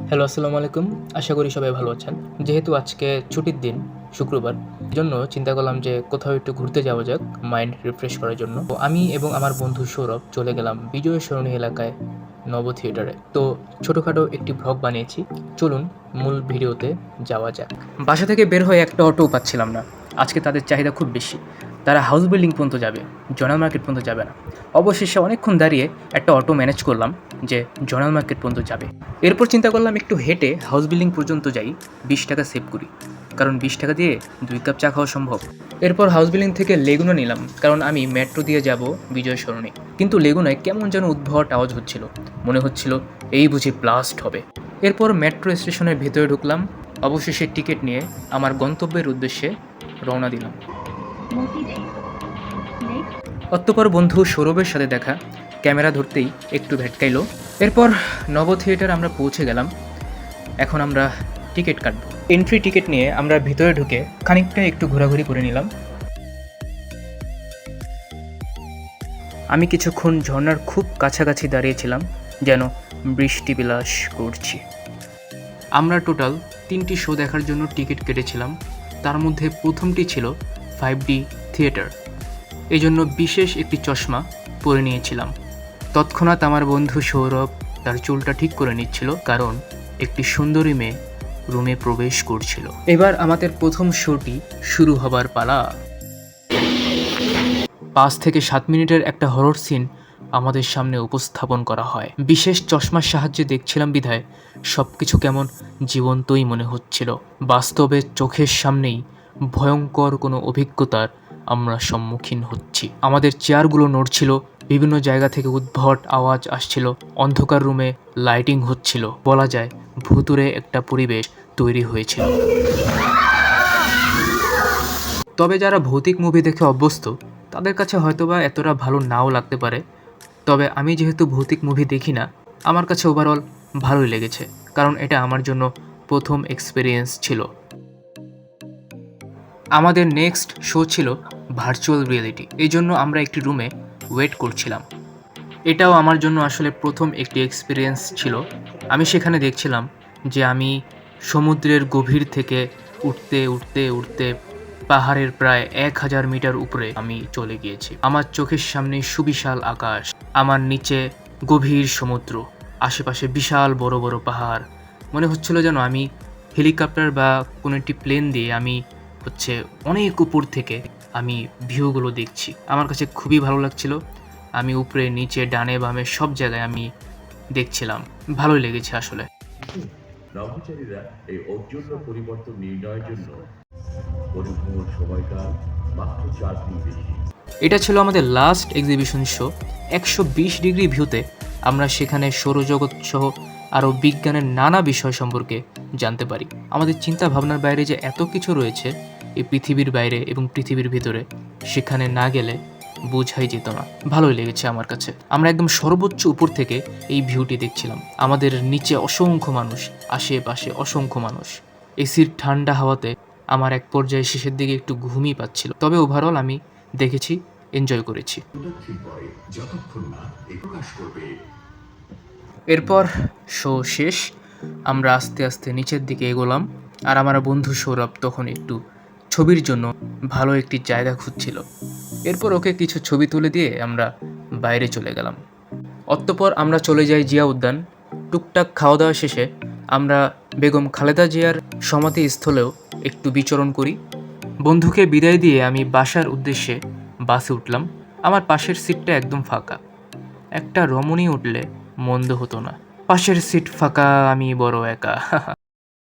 Hello, আসসালামু আলাইকুম। আশা করি সবাই ভালো আছেন। যেহেতু আজকে ছুটির দিন, শুক্রবার, এজন্য চিন্তা করলাম যে কোথাও একটু ঘুরতে যাওয়া যাক মাইন্ড রিফ্রেশ করার জন্য। তো আমি এবং আমার বন্ধু সৌরভ চলে গেলাম বিজয় সরণি এলাকায় নব থিয়েটারে। তো ছোটখাটো একটি ভ্লগ বানিয়েছি। চলুন মূল ভিডিওতে যাওয়া যাক। বাসা থেকে বের হয়ে একটা অটোও পাচ্ছিলাম না। আজকে তাদের চাহিদা খুব বেশি। তারা হাউস বিল্ডিং পর্যন্ত যাবে, জয়নাল মার্কেট পর্যন্ত যাবে না। অবশেষে অনেকক্ষণ দাঁড়িয়ে একটা অটো ম্যানেজ করলাম যে জয়নাল মার্কেট পর্যন্ত যাবে। এরপর চিন্তা করলাম একটু হেঁটে হাউস বিল্ডিং পর্যন্ত যাই, 20 টাকা সেভ করি, কারণ 20 টাকা দিয়ে 2 কাপ চা খাওয়া সম্ভব। এরপর হাউস বিল্ডিং থেকে লেগুনা নিলাম, কারণ আমি মেট্রো দিয়ে যাব বিজয় সরণি। কিন্তু লেগুনায় কেমন যেন উদ্ভট আওয়াজ হচ্ছিল, মনে হচ্ছিল এই বুঝি ব্লাস্ট হবে। এরপর মেট্রো স্টেশনের ভেতরে ঢুকলাম, অবশেষে টিকিট নিয়ে আমার গন্তব্যের উদ্দেশ্যে রওনা দিলাম। অতঃপর বন্ধু সৌরভের সাথে দেখা, ক্যামেরা ধরতেই একটু ভেটকাইলো। এরপর নব থিয়েটার আমরা পৌঁছে গেলাম। এখন আমরা টিকিট কাটবো। এন্ট্রি টিকিট নিয়ে আমরা ভিতরে ঢুকে খানিকটা একটু ঘোরাঘুরি করে নিলাম। আমি কিছুক্ষণ ঝর্ণার খুব কাছাকাছি দাঁড়িয়েছিলাম, যেন বৃষ্টি বিলাস করছি। আমরা টোটাল 3টি শো দেখার জন্য টিকিট কেটেছিলাম। তার মধ্যে প্রথমটি ছিল 5D থিয়েটার। এই জন্য বিশেষ একটি চশমা পরে নিয়েছিলাম। তৎক্ষণাৎ আমার বন্ধু সৌরভ তার চুলটা ঠিক করে নিচ্ছিল, কারণ একটি সুন্দরী মেয়ে রুমে প্রবেশ করছিল। এবার আমাদের প্রথম শোটি শুরু হবার পালা। 5 থেকে 7 মিনিটের একটা হরর সিন আমাদের সামনে উপস্থাপন করা হয়। বিশেষ চশমার সাহায্যে দেখছিলাম বিধায় সবকিছু কেমন জীবন্তই মনে হচ্ছিল। বাস্তবে চোখের সামনেই ভয়ঙ্কর কোনো অভিজ্ঞতার আমরা সম্মুখীন হচ্ছি। আমাদের চেয়ারগুলো নড়ছিল, বিভিন্ন জায়গা থেকে উদ্ভট আওয়াজ আসছিল, অন্ধকার রুমে লাইটিং হচ্ছিল। বলা যায় ভুতুড়ে একটা পরিবেশ তৈরি হয়েছিল। তবে যারা ভৌতিক মুভি দেখে অভ্যস্ত, তাদের কাছে হয়তোবা এতটা ভালো নাও লাগতে পারে। তবে আমি যেহেতু ভৌতিক মুভি দেখি না, আমার কাছে ওভারঅল ভালোই লেগেছে, কারণ এটা আমার জন্য প্রথম এক্সপিরিয়েন্স ছিল। আমাদের নেক্সট শো ছিল ভার্চুয়াল রিয়েলিটি। এই জন্য আমরা একটি রুমে ওয়েট করছিলাম। এটাও আমার জন্য আসলে প্রথম একটি এক্সপিরিয়েন্স ছিল। আমি সেখানে দেখছিলাম যে আমি সমুদ্রের গভীর থেকে উঠতে উঠতে উঠতে পাহাড়ের প্রায় 1000 মিটার উপরে আমি চলে গিয়েছি। আমার চোখের সামনে সুবিশাল আকাশ, আমার নিচে গভীর সমুদ্র, আশেপাশে বিশাল বড় বড় পাহাড়। মনে হচ্ছিল যেন আমি হেলিকপ্টার বা কোনো একটি প্লেন দিয়ে আমি অনেক উপর থেকে আমি ভিউগুলো দেখছি। আমার কাছে খুবই ভালো লাগছিল। আমি উপরে নিচে ডানে বামে সব জায়গায় আমি দেখছিলাম। ভালোই লেগেছে আসলে। নভোচারীরা এই ঔজ্জ্বল্য পরিবর্তন নির্ণয়ের জন্য পরিভ্রমণ সময়কাল মাত্র 4 দিন বেশি। এটা ছিল আমাদের লাস্ট এক্সিবিশন শো। 120 ডিগ্রি ভিউতে আমরা সেখানে সৌরজগৎ সহ আরও বিজ্ঞানের নানা বিষয় সম্পর্কে জানতে পারি। আমাদের চিন্তা ভাবনার বাইরে যে এত কিছু রয়েছে এই পৃথিবীর বাইরে এবং পৃথিবীর ভিতরে, সেখানে না গেলে বোঝাই যেত না। ভালোই লেগেছে আমার কাছে। আমরা একদম সর্বোচ্চ উপর থেকে এই ভিউটি দেখছিলাম। আমাদের নিচে অসংখ্য মানুষ, আশেপাশে অসংখ্য মানুষ। এসির ঠান্ডা হাওয়াতে আমার এক পর্যায়ে শেষের দিকে একটু ঘুমই পাচ্ছিল। তবে ওভারঅল আমি দেখেছি, এনজয় করেছি। এরপর শো শেষ, আমরা আস্তে আস্তে নিচের দিকে এগোলাম। আর আমার বন্ধু সৌরভ তখন একটু ছবির জন্য ভালো একটি জায়গা খুঁজছিল। এরপর ওকে কিছু ছবি তুলে দিয়ে আমরা বাইরে চলে গেলাম। অতঃপর আমরা চলে যাই জিয়া উদ্যান। টুকটাক খাওয়া দাওয়া শেষে আমরা বেগম খালেদা জিয়ার সমাধিস্থলেও একটু বিচরণ করি। বন্ধুকে বিদায় দিয়ে আমি বাসার উদ্দেশ্যে বাসে উঠলাম। আমার পাশের সিটটা একদম ফাঁকা। একটা রমণী উঠলে মন্দ হতো না। পাশের সিট ফাঁকা, আমি বড় একা।